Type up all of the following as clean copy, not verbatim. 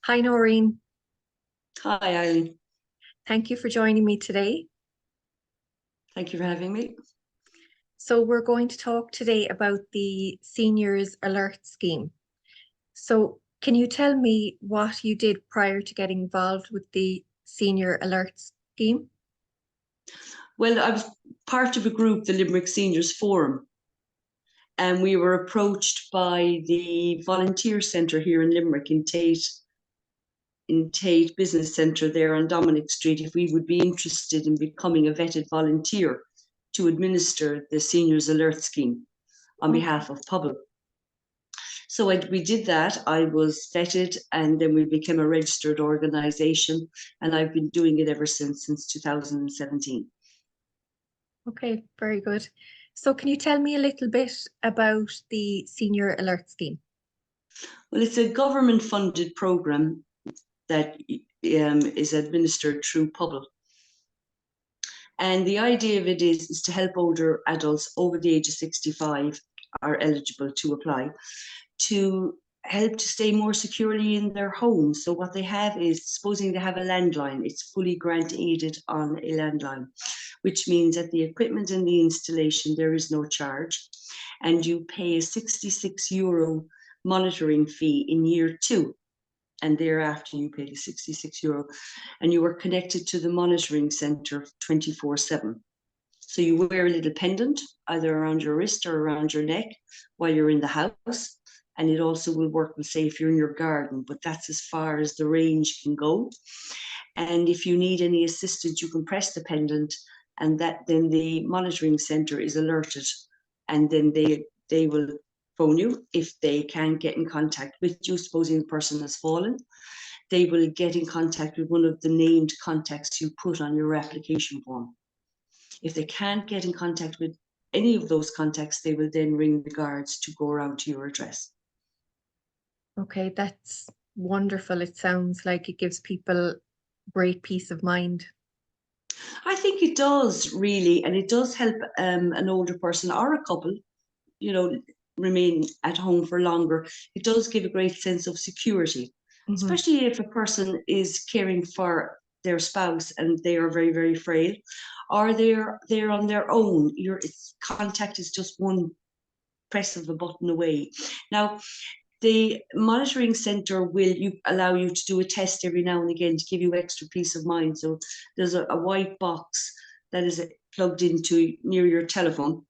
Hi, Noreen. Hi, Eileen. Thank you for joining me today. Thank you for having me. So we're going to talk today about the Seniors Alert Scheme. So can you tell me what you did prior to getting involved with the Senior Alert Scheme? Well, I was part of a group, the Limerick Seniors Forum, and we were approached by the volunteer centre here in Limerick in Tate Business Centre there on Dominic Street if we would be interested in becoming a vetted volunteer to administer the Seniors Alert Scheme on behalf of Pobal. So we did that. I was vetted, and then we became a registered organisation, and I've been doing it ever since 2017. Okay, very good. So can you tell me a little bit about the Senior Alert Scheme? Well, it's a government-funded programme that is administered through Pobal. And the idea of it is to help older adults over the age of 65 are eligible to apply to help to stay more securely in their homes. So what they have is, supposing they have a landline, it's fully grant aided on a landline, which means that the equipment and the installation, there is no charge. And you pay a €66 monitoring fee in year 2. And thereafter you pay the €66 and you are connected to the monitoring centre 24/7. So you wear a little pendant either around your wrist or around your neck while you're in the house. And it also will work with, say, if you're in your garden, but that's as far as the range can go. And if you need any assistance, you can press the pendant, and then the monitoring centre is alerted, and then they will phone you if they can't get in contact with you, supposing the person has fallen. They will get in contact with one of the named contacts you put on your application form. If they can't get in contact with any of those contacts, they will then ring the guards to go around to your address. Okay, that's wonderful. It sounds like it gives people great peace of mind. I think it does, really, and it does help an older person or a couple, remain at home for longer. It does give a great sense of security, especially if a person is caring for their spouse and they are very, very frail, or they're on their own. Contact is just one press of a button away. Now, the monitoring centre will allow you to do a test every now and again to give you extra peace of mind. So there's a white box that is plugged into near your telephone,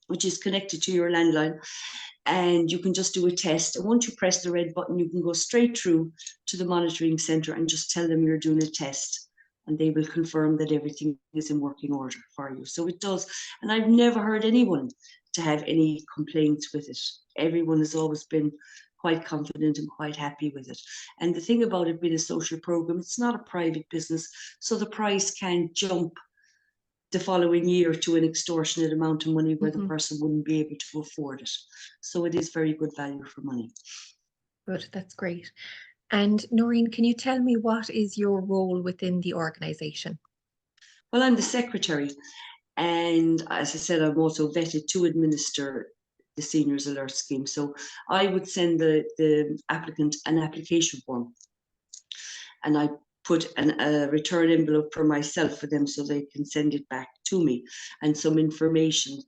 which is connected to your landline, and you can just do a test. And once you press the red button, you can go straight through to the monitoring centre and just tell them you're doing a test, and they will confirm that everything is in working order for you. So it does, and I've never heard anyone to have any complaints with it. Everyone has always been quite confident and quite happy with it. And the thing about it being a social programme, it's not a private business, so the price can jump the following year to an extortionate amount of money where the person wouldn't be able to afford it. So it is very good value for money. Good, that's great. And Noreen, can you tell me what is your role within the organisation? Well, I'm the secretary, and as I said, I'm also vetted to administer the Seniors Alert Scheme. So I would send the applicant an application form, and I put a return envelope for myself for them so they can send it back to me and some information.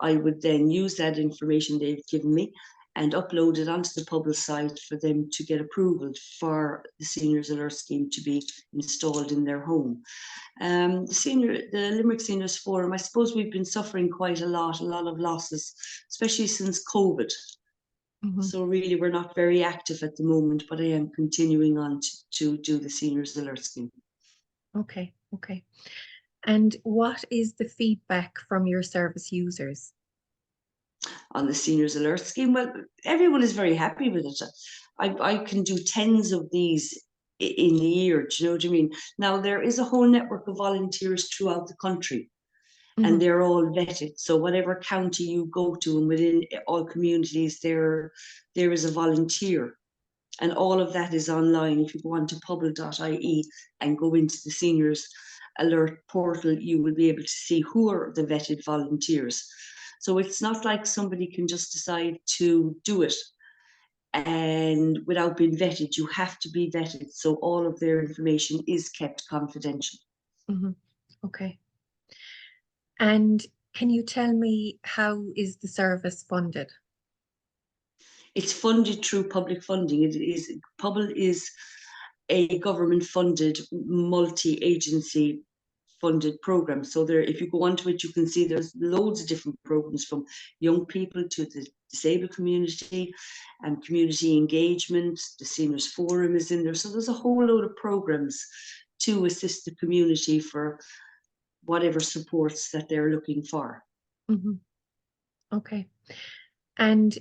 I would then use that information they've given me and upload it onto the Pobal site for them to get approval for the Seniors Alert Scheme to be installed in their home. The Limerick Seniors Forum, I suppose we've been suffering quite a lot of losses, especially since COVID. So really, we're not very active at the moment, but I am continuing on to do the Seniors Alert Scheme. Okay. And what is the feedback from your service users? On the Seniors Alert Scheme, well, everyone is very happy with it. I can do tens of these in a year, do you know what I mean? Now, there is a whole network of volunteers throughout the country, and they're all vetted. So whatever county you go to, and within all communities, there is a volunteer. And all of that is online. If you go on to pobal.ie and go into the Seniors Alert portal, you will be able to see who are the vetted volunteers. So it's not like somebody can just decide to do it. and without being vetted. You have to be vetted, so all of their information is kept confidential. Okay. And can you tell me, how is the service funded? It's funded through public funding. Pobal is a government-funded, multi-agency funded program. So there, if you go onto it, you can see there's loads of different programs, from young people to the disabled community and community engagement. The Seniors Forum is in there. So there's a whole load of programs to assist the community for whatever supports that they're looking for. Okay. And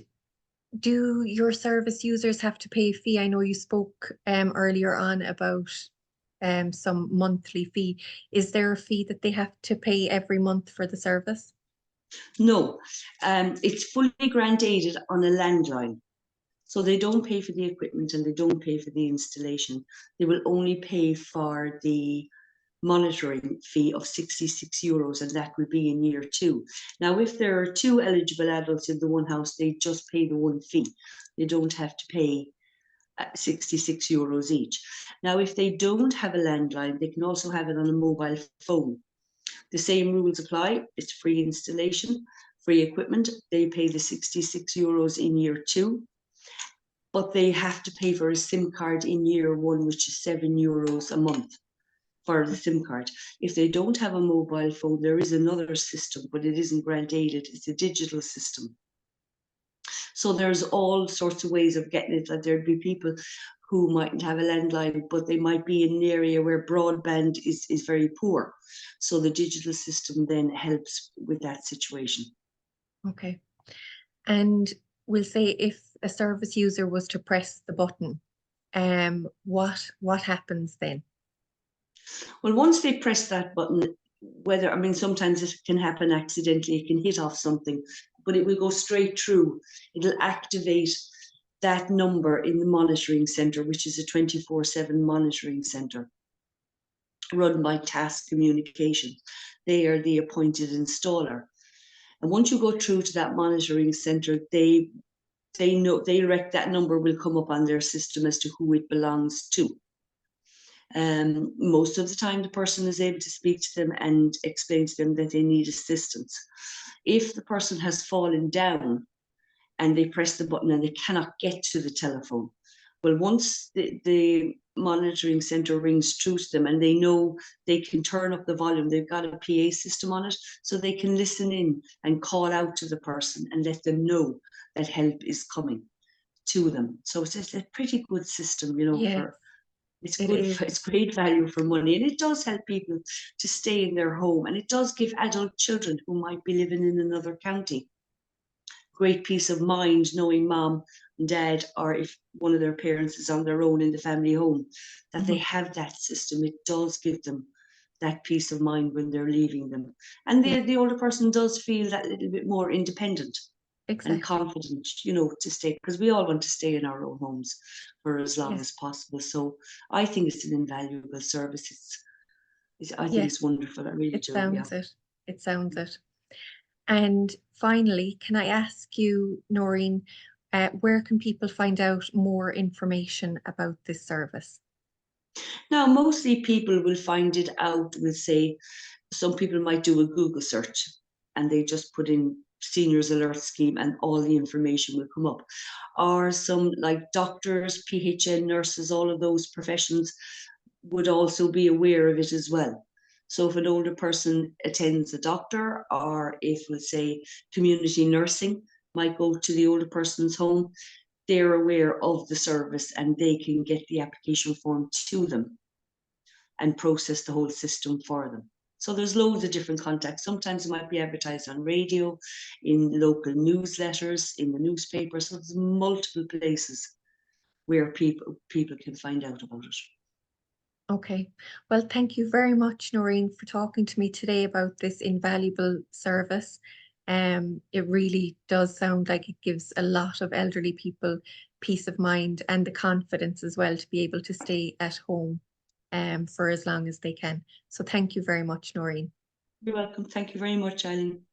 do your service users have to pay a fee? I know you spoke earlier on about some monthly fee. Is there a fee that they have to pay every month for the service? No, it's fully grant aided on a landline. So they don't pay for the equipment and they don't pay for the installation. They will only pay for the monitoring fee of €66, and that will be in year 2. Now, if there are 2 eligible adults in the one house, they just pay the one fee. They don't have to pay €66 each. Now, if they don't have a landline, they can also have it on a mobile phone. The same rules apply. It's free installation, free equipment. They pay the €66 in year 2. But they have to pay for a SIM card in year 1, which is €7 a month for the SIM card. If they don't have a mobile phone, there is another system, but it isn't grant aided. It's a digital system. So there's all sorts of ways of getting it. That there'd be people who mightn't have a landline, but they might be in an area where broadband is very poor. So the digital system then helps with that situation. Okay. And we'll say if a service user was to press the button, what happens then? Well, once they press that button, sometimes it can happen accidentally, it can hit off something, but it will go straight through. It'll activate that number in the monitoring centre, which is a 24/7 monitoring centre run by Task Communication. They are the appointed installer. And once you go through to that monitoring centre, that number will come up on their system as to who it belongs to. Most of the time, the person is able to speak to them and explain to them that they need assistance. If the person has fallen down and they press the button and they cannot get to the telephone, well, once the monitoring centre rings through to them and they know they can turn up the volume, they've got a PA system on it, so they can listen in and call out to the person and let them know that help is coming to them. So it's a pretty good system, Yes, it's it good, is. it's great value for money, and it does help people to stay in their home, and it does give adult children who might be living in another county great peace of mind knowing mom and dad, or if one of their parents is on their own in the family home, that they have that system. It does give them that peace of mind when they're leaving them. And the older person does feel that little bit more independent and Exactly. confident, to stay, because we all want to stay in our own homes for as long as possible. So I think it's an invaluable service. I think Yes, it's wonderful. I really it do. Yeah. sounds it. It sounds it. And finally, can I ask you, Noreen, where can people find out more information about this service? Now, mostly people will find it out, will say, some people might do a Google search and they just put in Seniors Alert Scheme and all the information will come up. Or some like doctors, PHN nurses, all of those professions would also be aware of it as well. So if an older person attends a doctor, or if, let's say, community nursing might go to the older person's home, they're aware of the service and they can get the application form to them and process the whole system for them. So there's loads of different contacts. Sometimes it might be advertised on radio, in local newsletters, in the newspaper. So there's multiple places where people can find out about it. Okay. Well, thank you very much, Noreen, for talking to me today about this invaluable service. It really does sound like it gives a lot of elderly people peace of mind and the confidence as well to be able to stay at home for as long as they can. So thank you very much, Noreen. You're welcome. Thank you very much, Eileen.